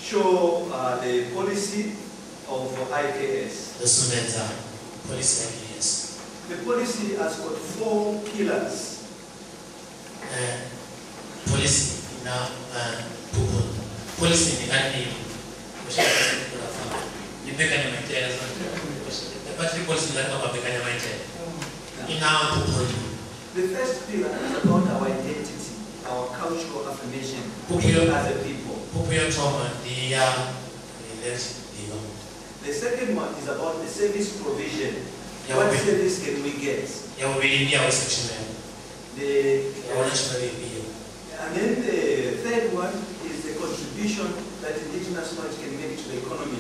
show the policy of IKS. Policy IKS. The policy has got 4 pillars. Policy now policy in the country. The first pillar is about our identity, our cultural affirmation as a people. The second one is about the service provision. What service can we get? And then the third one is the contribution that indigenous knowledge can make to the economy.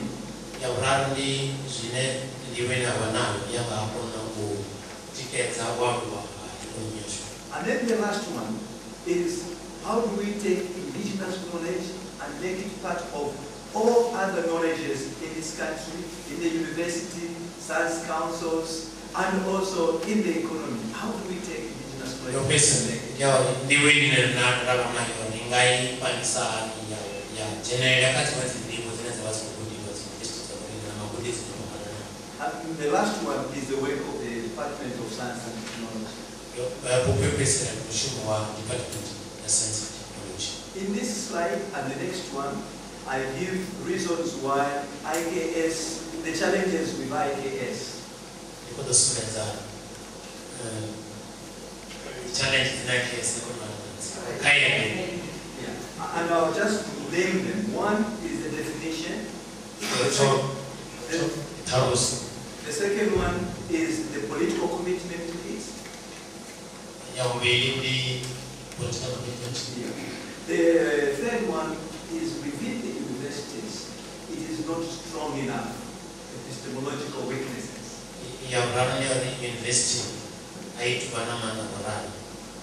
And then the last one is how do we take indigenous knowledge and make it part of all other knowledges in this country, in the university, science councils, and also in the economy. How do we take indigenous knowledge? And the last one is the work of the Department of Science and Technology. In this slide and the next one, I give reasons why IKS, the challenges with IKS. And I'll just name them. One is the definition. The second one is the political commitment to it. The third one is within the universities, it is not strong enough. Epistemological weaknesses.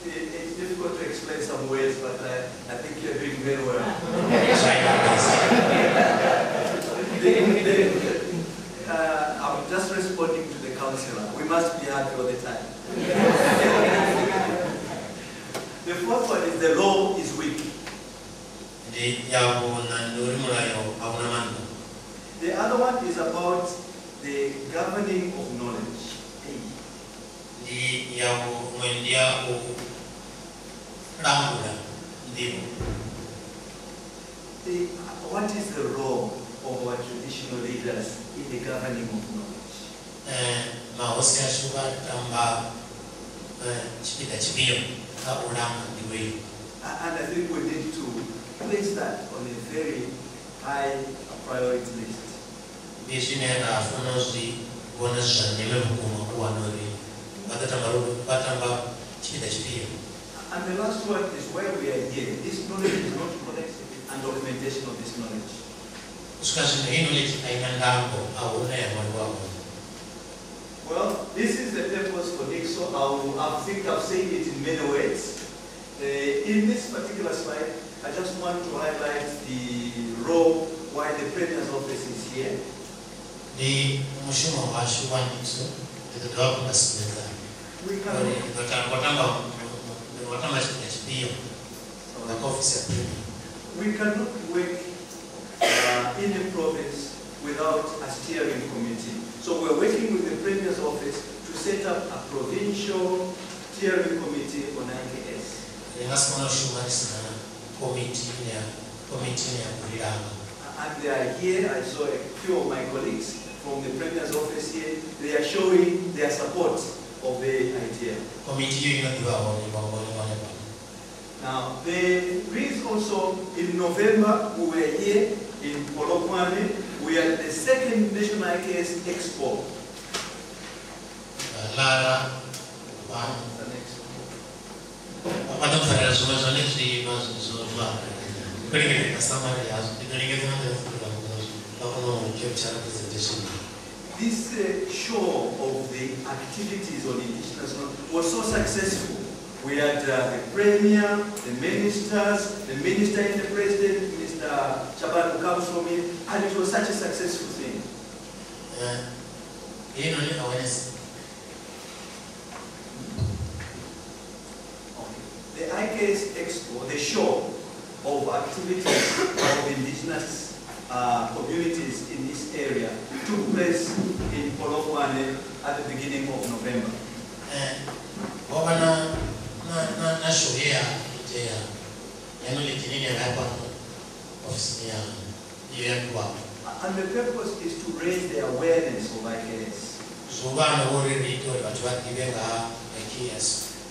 It's difficult to explain some words, but I think you're doing very well. I'm just responding to the counselor. We must be happy all the time. The fourth one is the law is weak. The other one is about the governing of knowledge. What is the role of our traditional leaders in the governing of knowledge? And I think we need to place that on a very high priority list. And the last one is where we are here. This knowledge is not collected and documentation of this knowledge. Well, this is the purpose for Nixo. I think I've said it in many ways. In this particular slide, I just want to highlight the role why the Premier's office is here. We cannot work in the province without a steering committee. So we're working with the Premier's office to set up a provincial steering committee on IKS. And they are here. I saw a few of my colleagues from the Premier's office here. They are showing their support of the idea. Now, there is also, in November, we were here in Vuwani. We are at the second National IKS Expo. This show of the activities on Indigenous was so successful. We had the Premier, the ministers, the Minister and the President, Mr. Chaban, who comes from it, and it was such a successful thing. The IKS Expo, the show of activities of Indigenous communities in this area took place in Vuwani at the beginning of November. And the purpose is to raise the awareness of IKS.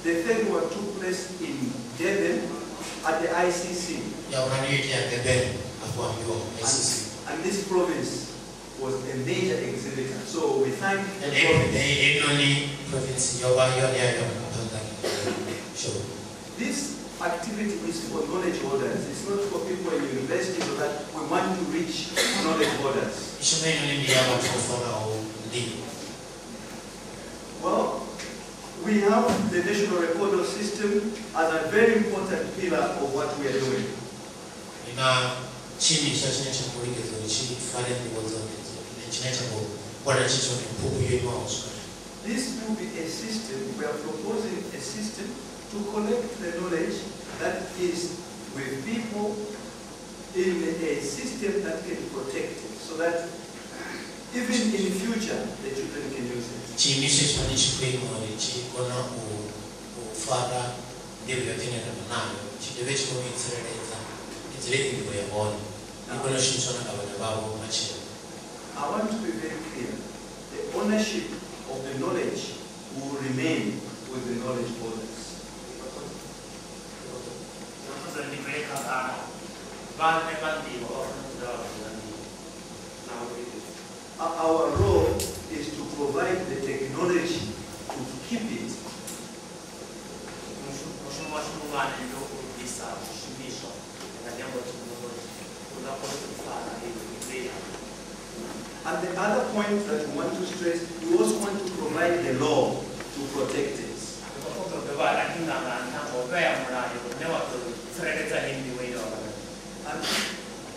The third one took place in Dept at the ICC. And this province was a major exhibitor. So we thank the province. This activity is for knowledge holders. It's not for people in universities, so that we want to reach knowledge holders. Well, we have the national recorder system as a very important pillar of what we are doing. This will be a system, we are proposing a system to collect the knowledge that is with people in a system that can protect it, so that even in the future, the children can use it. I want to be very clear. The ownership of the knowledge will remain with the knowledge holders. Our role is to provide the technology to keep it. And the other point that we want to stress, we also want to provide the law to protect it.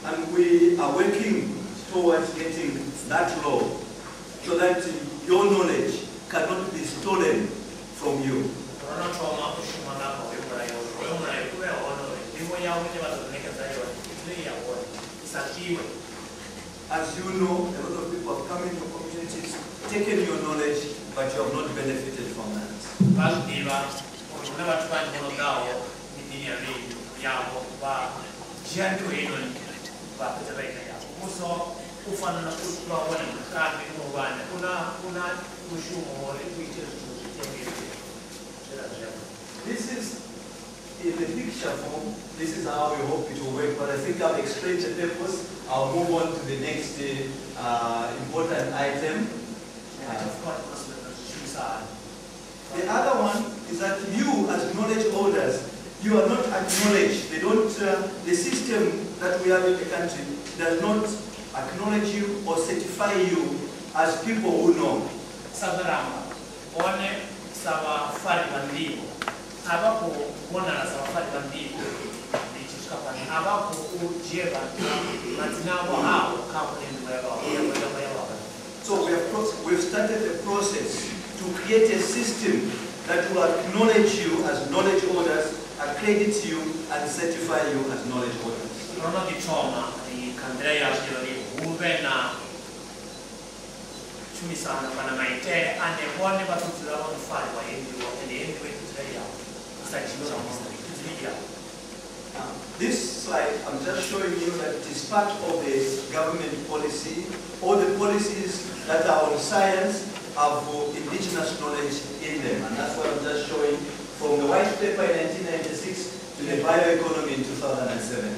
And we are working towards getting that law so that your knowledge cannot be stolen from you. As you know, a lot of people have come into communities, taken your knowledge, but you have not benefited from that. This is in the picture form. This is how we hope it will work, but I think I've explained the purpose. I'll move on to the next important item. The other one is that you, as knowledge holders, you are not acknowledged. They don't. The system that we have in the country does not acknowledge you or certify you as people who know. So we've started the process to create a system that will acknowledge you as knowledge holders, accredit you, and certify you as knowledge holders. This slide, I'm just showing you that it is part of the government policy. All the policies that are on science have indigenous knowledge in them, and that's what I'm just showing from the white paper in 1996 to the bioeconomy in 2007.